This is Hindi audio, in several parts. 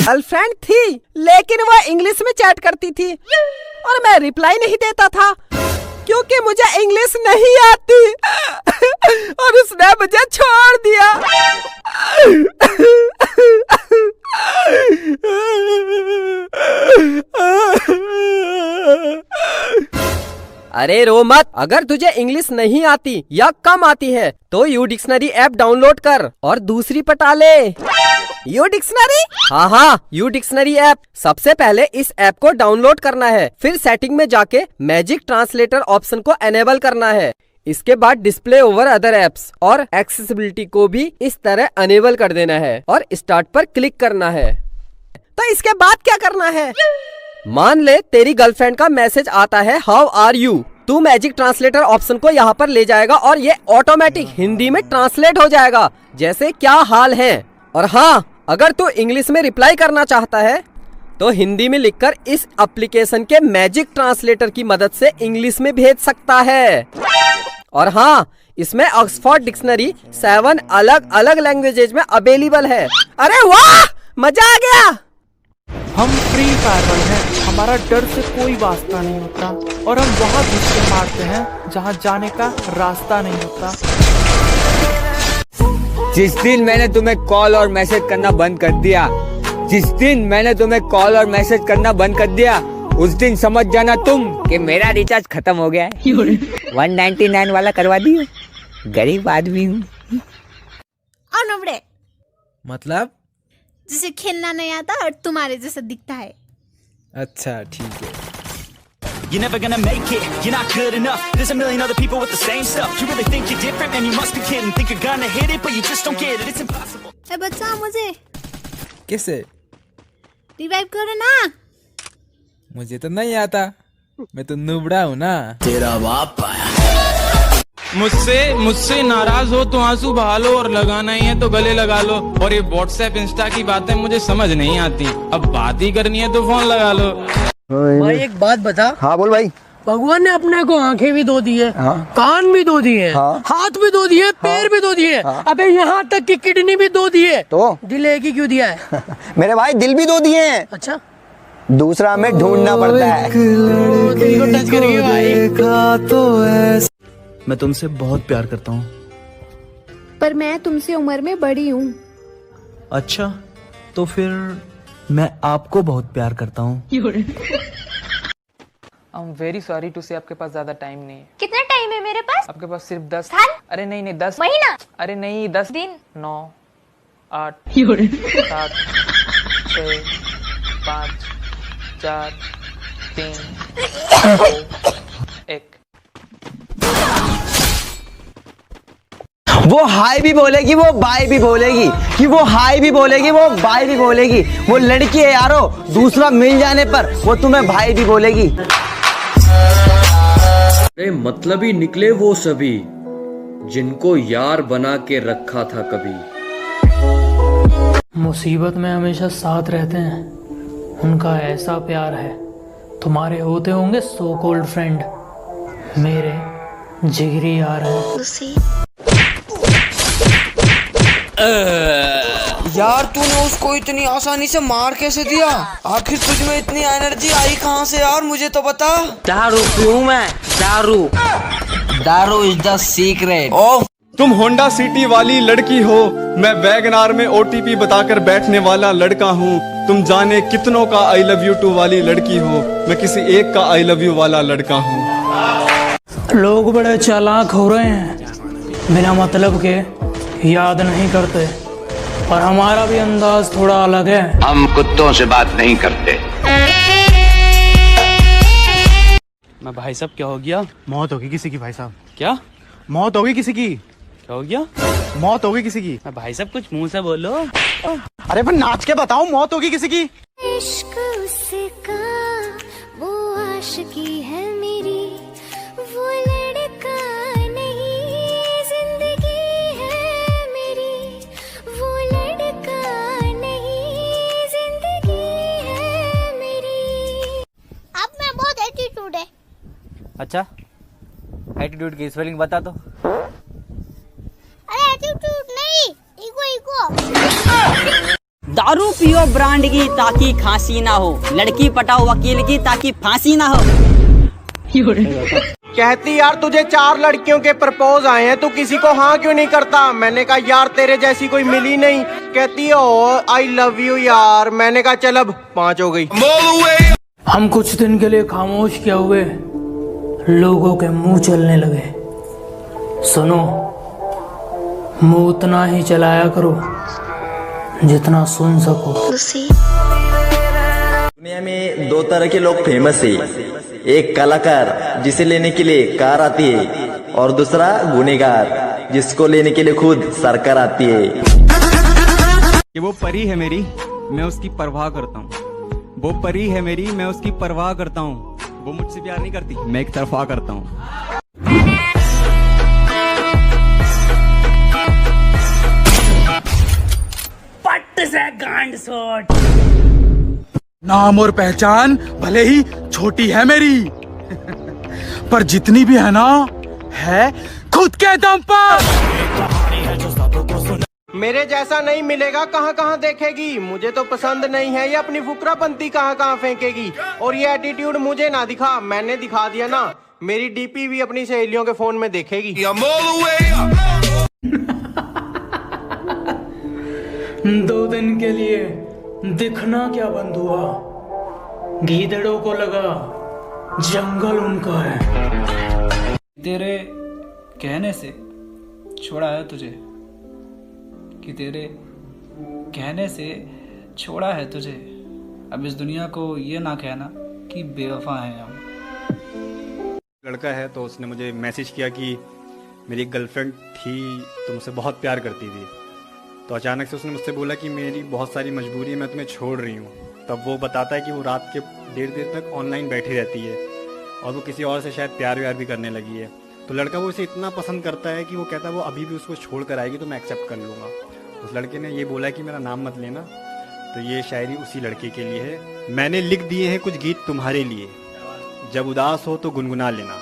गर्लफ्रेंड थी, लेकिन वो इंग्लिश में चैट करती थी और मैं रिप्लाई नहीं देता था क्योंकि मुझे इंग्लिश नहीं आती और उसने मुझे छोड़ दिया। अरे रो मत, अगर तुझे इंग्लिश नहीं आती या कम आती है तो यू डिक्शनरी ऐप डाउनलोड कर और दूसरी पटा ले। U dictionary? हाँ, यू डिक्शनरी ऐप। सबसे पहले इस ऐप को डाउनलोड करना है, फिर सेटिंग में जाके मैजिक ट्रांसलेटर ऑप्शन को एनेबल करना है। इसके बाद डिस्प्ले ओवर अदर एप्स और एक्सेसिबिलिटी को भी इस तरह अनेबल कर देना है और स्टार्ट पर क्लिक करना है। तो इसके बाद क्या करना है? मान ले तेरी गर्लफ्रेंड का मैसेज आता है हाउ आर यू, तू मैजिक ट्रांसलेटर ऑप्शन को यहाँ पर ले जाएगा और ये ऑटोमेटिक हिंदी में ट्रांसलेट हो जाएगा, जैसे क्या हाल है। और हाँ, अगर तू इंग्लिश में रिप्लाई करना चाहता है तो हिंदी में लिखकर इस एप्लीकेशन के मैजिक ट्रांसलेटर की मदद से इंग्लिश में भेज सकता है। और हाँ, इसमें ऑक्सफोर्ड डिक्शनरी 7 अलग अलग लैंग्वेजेज में अवेलेबल है। अरे वाह, मजा आ गया। हम फ्री फायर हैं, हमारा डर से कोई वास्ता नहीं होता और हम वहाँ घुसके मारते हैं जहाँ जाने का रास्ता नहीं होता। जिस दिन मैंने तुम्हें कॉल और मैसेज करना बंद कर दिया, जिस दिन मैंने तुम्हें कॉल और मैसेज करना बंद कर दिया, उस दिन समझ जाना तुम कि मेरा रिचार्ज खत्म हो गया है। 199 वाला करवा दियो, गरीब आदमी हूँ। और नवड़े मतलब जिसे खेलना नहीं आता और तुम्हारे जैसा दिखता है। अच्छा ठीक है। You're never gonna make it, you're not good enough. There's a million other people with the same stuff. You really think you're different, man, you must be kidding. Think you're gonna hit it, but you just don't get it, it's impossible. ए बच्चा, मुझे कैसे? रिवाइव करो ना। मुझे तो नहीं आता, मैं तो नुबड़ा हूँ ना। तेरा बाप आया। मुझसे नाराज हो तो आंसू बहा लो और लगाना ही है तो गले लगा लो। और ये व्हाट्सएप इंस्टा की बातें मुझे समझ नहीं आती, अब बात ही करनी है तो फोन लगा लो। भाई एक बात बता। हाँ बोल भाई। भगवान ने अपने को आंखें भी दो दी है, हाँ? कान भी दो दिए, हाँ? हाथ भी दो दिए, पैर भी दो दिए, हाँ? अबे यहाँ तक कि किडनी भी दो दिए, तो दिल एक ही क्यों दिया है? मेरे भाई दिल भी दो दिए हैं। अच्छा, दूसरा हमें ढूंढना पड़ता है। दिल को टच करिए भाई। मैं तुमसे बहुत प्यार करता हूँ। पर मैं तुमसे उम्र में बड़ी हूँ। अच्छा, तो फिर मैं आपको बहुत प्यार करता हूँ। I am very sorry to say आपके पास ज्यादा टाइम नहीं है। कितना टाइम है मेरे पास? आपके पास सिर्फ 10 साल? अरे नहीं 10 महीना? अरे नहीं 10 दिन? 9 8 7 6 5 4 3 2 1। वो हाय भी बोलेगी, वो बाय भी बोलेगी, कि वो हाय भी बोलेगी, वो बाय भी बोलेगी। वो लड़की है यारो, दूसरा मिल जाने पर वो तुम्हें भाई भी बोलेगी। मतलबी निकले वो सभी जिनको यार बना के रखा था कभी। मुसीबत में हमेशा साथ रहते हैं, उनका ऐसा प्यार है। तुम्हारे होते होंगे सो कॉल्ड फ्रेंड, मेरे जिगरी यार हैं। यार तूने उसको इतनी आसानी से मार कैसे दिया? आखिर तुझ में इतनी एनर्जी आई कहाँ से यार, मुझे तो बता। दारू पीऊं मैं, दारू इज द सीक्रेट। तुम होंडा सिटी वाली लड़की हो, मैं वैगनार में ओटीपी बताकर बैठने वाला लड़का हूँ। तुम जाने कितनों का आई लव यू टू वाली लड़की हो, मैं किसी एक का आई लव यू वाला लड़का हूँ। लोग बड़े चालाक हो रहे हैं, बिना मतलब के याद नहीं करते, और हमारा भी अंदाज थोड़ा अलग है। हम कुत्तों से बात नहीं करते। मैं भाई साहब क्या हो गया? मौत होगी किसी की भाई साहब। क्या मौत होगी किसी की? क्या हो गया? मौत होगी किसी की। मैं भाई साहब कुछ मुंह से बोलो। अरे पर नाच के बताओ, मौत होगी किसी की। इश्क उसका वो आशिकी है मेरी, वो लड़का नहीं जिंदगी है मेरी, वो लड़का नहीं जिंदगी है मेरी। अब मैं बहुत एटीट्यूड है। अच्छा, एटीट्यूड की स्पेलिंग बता दो। अरे एटीट्यूड नहीं, इगो इगो। दारू पियो ब्रांड की ताकि खांसी ना हो, लड़की पटाओ वकील की ताकि फांसी ना हो। कहती यार तुझे 4 लड़कियों के प्रपोज आए हैं, तू किसी को हाँ क्यों नहीं करता? मैंने कहा यार तेरे जैसी कोई मिली नहीं। कहती ओ आई लव यू यार। मैंने कहा चल अब 5 हो गई। हम कुछ दिन के लिए खामोश क्या हुए, लोगों के मुंह चलने लगे। सुनो, मुंह उतना ही चलाया करो जितना सुन सको। दुनिया में 2 तरह के लोग फेमस है, एक कलाकार जिसे लेने के लिए कार आती है, और दूसरा गुनहगार जिसको लेने के लिए खुद सरकार आती है। कि वो परी है मेरी, मैं उसकी परवाह करता हूँ। वो परी है मेरी, मैं उसकी परवाह करता हूँ। वो मुझसे प्यार नहीं करती, मैं एक तरफा करता हूँ। पट से गांड शॉट। नाम और पहचान भले ही छोटी है मेरी, पर जितनी भी है ना, है खुद के दम पर। मेरे जैसा नहीं मिलेगा कहाँ कहाँ देखेगी? मुझे तो पसंद नहीं है ये अपनी फुकरापंती कहाँ कहाँ फेंकेगी। और ये एटीट्यूड मुझे ना दिखा, मैंने दिखा दिया ना। मेरी डीपी भी अपनी सहेलियों के फोन में देखेगी। 2 दिन के लिए दिखना क्या बंद हुआ, गीदड़ों को लगा जंगल उनका है। तेरे कहने से छोड़ा है तुझे, कि तेरे कहने से छोड़ा है तुझे। अब इस दुनिया को ये ना कहना कि बेवफा हैं हम। लड़का है तो उसने मुझे मैसेज किया कि मेरी गर्लफ्रेंड थी तो मुझसे बहुत प्यार करती थी, तो अचानक से उसने मुझसे बोला कि मेरी बहुत सारी मजबूरी है, मैं तुम्हें छोड़ रही हूँ। तब वो बताता है कि वो रात के देर तक ऑनलाइन बैठी रहती है और वो किसी और से शायद प्यार व्यार भी करने लगी है। तो लड़का वो इसे इतना पसंद करता है कि वो कहता है वो अभी भी उसको छोड़ कर आएगी तो मैं एक्सेप्ट कर लूँगा। उस लड़के ने ये बोला कि मेरा नाम मत लेना। तो ये शायरी उसी लड़के के लिए है। मैंने लिख दिए हैं कुछ गीत तुम्हारे लिए, जब उदास हो तो गुनगुना लेना।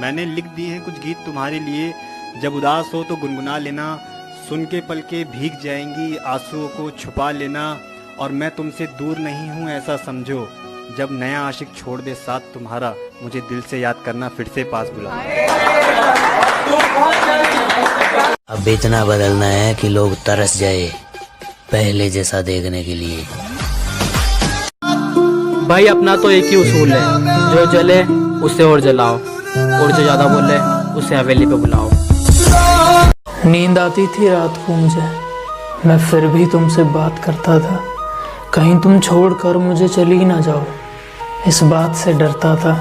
मैंने लिख दिए हैं कुछ गीत तुम्हारे लिए, जब उदास हो तो गुनगुना लेना। सुन के पलकें भीग जाएंगी, आंसुओं को छुपा लेना। और मैं तुमसे दूर नहीं हूँ ऐसा समझो, जब नया आशिक छोड़ दे साथ तुम्हारा, मुझे दिल से याद करना, फिर से पास बुला। अब इतना बदलना है कि लोग तरस जाए पहले जैसा देखने के लिए। भाई अपना तो एक ही उसूल है, जो जले उससे और जलाओ, और जो ज्यादा बोले उसे हवेली पे बुलाओ। नींद आती थी रात को मुझे, मैं फिर भी तुमसे बात करता था। कहीं तुम छोड़कर मुझे चली ही ना जाओ, इस बात से डरता था।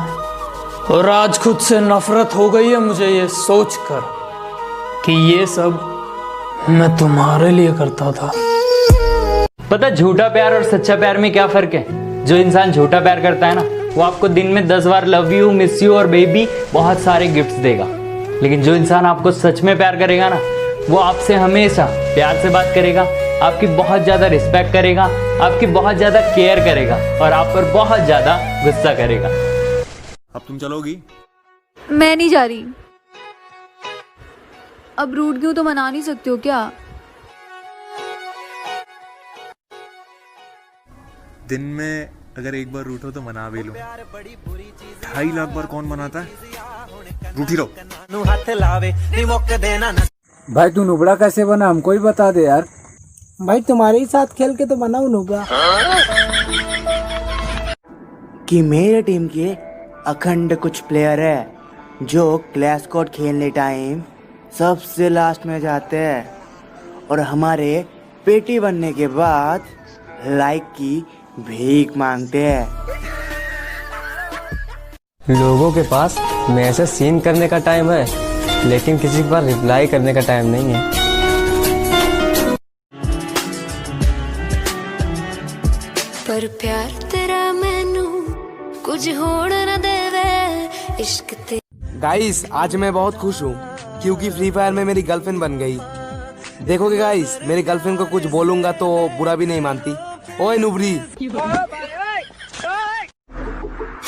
और आज खुद से नफरत हो गई है मुझे ये सोचकर कि ये सब मैं तुम्हारे लिए करता था। पता झूठा प्यार और सच्चा प्यार में क्या फर्क है? जो इंसान झूठा प्यार करता है ना, वो आपको दिन में 10 बार लव यू, मिस यू और बेबी बहुत सारे गिफ्ट्स देगा। लेकिन जो इंसान आपको सच में प्यार करेगा ना, वो आपसे हमेशा प्यार से बात करेगा, आपकी बहुत ज्यादा रिस्पेक्ट करेगा, आपकी बहुत ज्यादा केयर करेगा और आप पर बहुत ज्यादा गुस्सा करेगा। अब तुम चलोगी? मैं नहीं जा रही। अब रूठ क्यों तो मना नहीं सकते हो क्या? दिन में अगर एक बार रूठो तो मना भी लो। 2.5 लाख बार कौन मनाता है? रूठी रहो। भाई तू नुबड़ा कैसे बना, हमको ही बता दे यार। भाई तुम्हारे ही साथ खेल के तो बना हूं नुबड़ा। कि मेरे टीम के अखंड कुछ प्लेयर है जो क्लैश कोड खेलने टाइम सबसे लास्ट में जाते हैं और हमारे पेटी बनने के बाद लाइक की भीख मांगते हैं। लोगों के पास मैसेज सीन करने का टाइम है, लेकिन किसी के पास रिप्लाई करने का टाइम नहीं है। पर प्यार तेरा मैनू कुछ होड़ न देवे इश्क ते। गाइस आज मैं बहुत खुश हूँ क्योंकि फ्री फायर में मेरी गर्लफ्रेंड बन गई। देखोगे गाइस, मेरी गर्लफ्रेंड को कुछ बोलूंगा तो बुरा भी नहीं मानती। ओए नुबरी।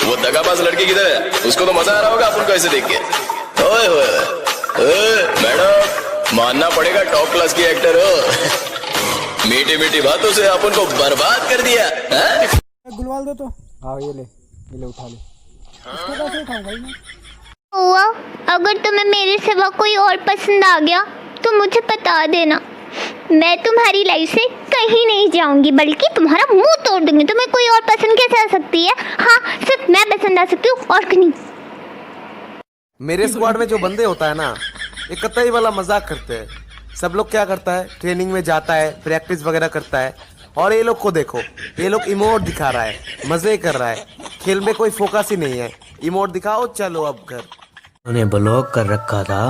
वो दगाबाज लड़की किधर है? उसको तो मजा आ रहा होगा अपन को ऐसे देख के। ओए होए मैडम, मानना पड़ेगा टॉप क्लास की एक्टर हो। मीठी मीठी बातों से अपन को बर्बाद कर दिया हैं? गुलवाल दो तो। हाँ ये ले उठा ले। इसको कैसे उठाऊं भाई मैं? हुआ अगर तुम्हें मेरे सिवा कोई और पसंद आ गया तो मुझे बता देना। मैं तुम्हारी लाइफ से कहीं नहीं जाऊंगी, बल्कि तुम्हारा मुंह तोड़ दूंगी। तुम्हें कोई और पसंद कैसे आ सकती है? हाँ, सिर्फ मैं पसंद आ सकती हूँ और नहीं। मेरे स्क्वाड में जो बंदे होता है ना, ये कतई वाला मजाक करते हैं। सब लोग क्या करता है, ट्रेनिंग में जाता है, प्रैक्टिस वगैरह करता है, और ये लोग को देखो, ये लोग इमोट दिखा रहा है, मजे कर रहा है, खेल में कोई फोकस ही नहीं है। इमोट दिखाओ, चलो अब घर। उन्हें ब्लॉक कर रखा था,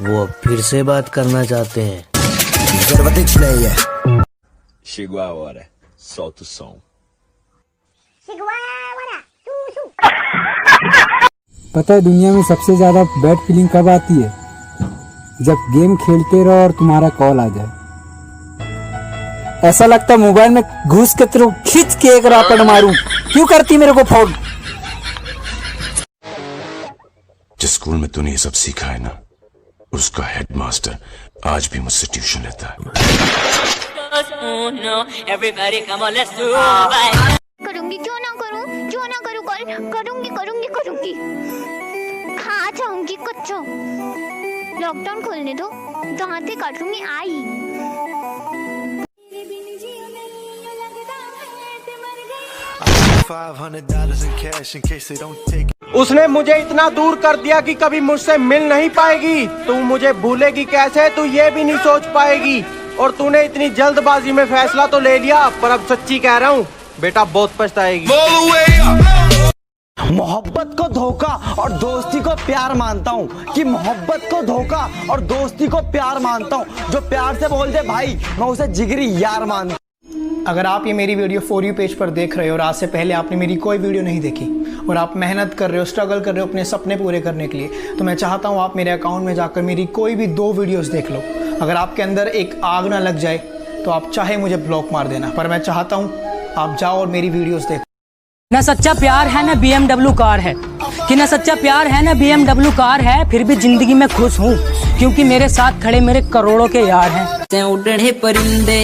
वो अब फिर से बात करना चाहते हैं। Chegou a hora, solta o som. पता है दुनिया में सबसे ज्यादा बैड फीलिंग कब आती है? जब गेम खेलते रहो और तुम्हारा कॉल आ जाए। ऐसा लगता है मोबाइल में घुस के तेरे खींच के एक रैपेट मारूं। क्यों करती मेरे को फोन? जिस स्कूल में तूने ये सब सीखा है ना, उसका हेडमास्टर आज भी मुझसे ट्यूशन लेता है। करूंगी, क्यों ना करूं कॉल, करूंगी। खा जाऊंगी कच्चो। लॉकडाउन खोलने दो, दांते काटूंगी आई। उसने मुझे इतना दूर कर दिया कि कभी मुझसे मिल नहीं पाएगी। तू मुझे भूलेगी कैसे, तू ये भी नहीं सोच पाएगी। और तूने इतनी जल्दबाजी में फैसला तो ले लिया, पर अब सच्ची कह रहा हूँ बेटा, बहुत पछताएगी। मोहब्बत को धोखा और दोस्ती को प्यार मानता हूँ, कि मोहब्बत को धोखा और दोस्ती को प्यार मानता हूँ। जो प्यार से बोल दे भाई, मैं उसे जिगरी यार मानता हूँ। अगर आप ये मेरी वीडियो फॉर यू पेज पर देख रहे हो और आज से पहले आपने मेरी कोई वीडियो नहीं देखी और आप मेहनत कर रहे हो, स्ट्रगल कर रहे हो अपने सपने पूरे करने के लिए, तो मैं चाहता हूँ आप मेरे अकाउंट में जाकर मेरी कोई भी 2 वीडियोस देख लो। अगर आपके अंदर एक आग ना लग जाए तो आप चाहे मुझे ब्लॉक मार देना, पर मैं चाहता हूँ आप जाओ और मेरी वीडियोस देखो। ना सच्चा प्यार है ना BMW कार है, कि ना सच्चा प्यार है ना BMW कार है, फिर भी जिंदगी में खुश हूँ क्योंकि मेरे साथ खड़े मेरे करोड़ों के यार हैं। उड़ने परिंदे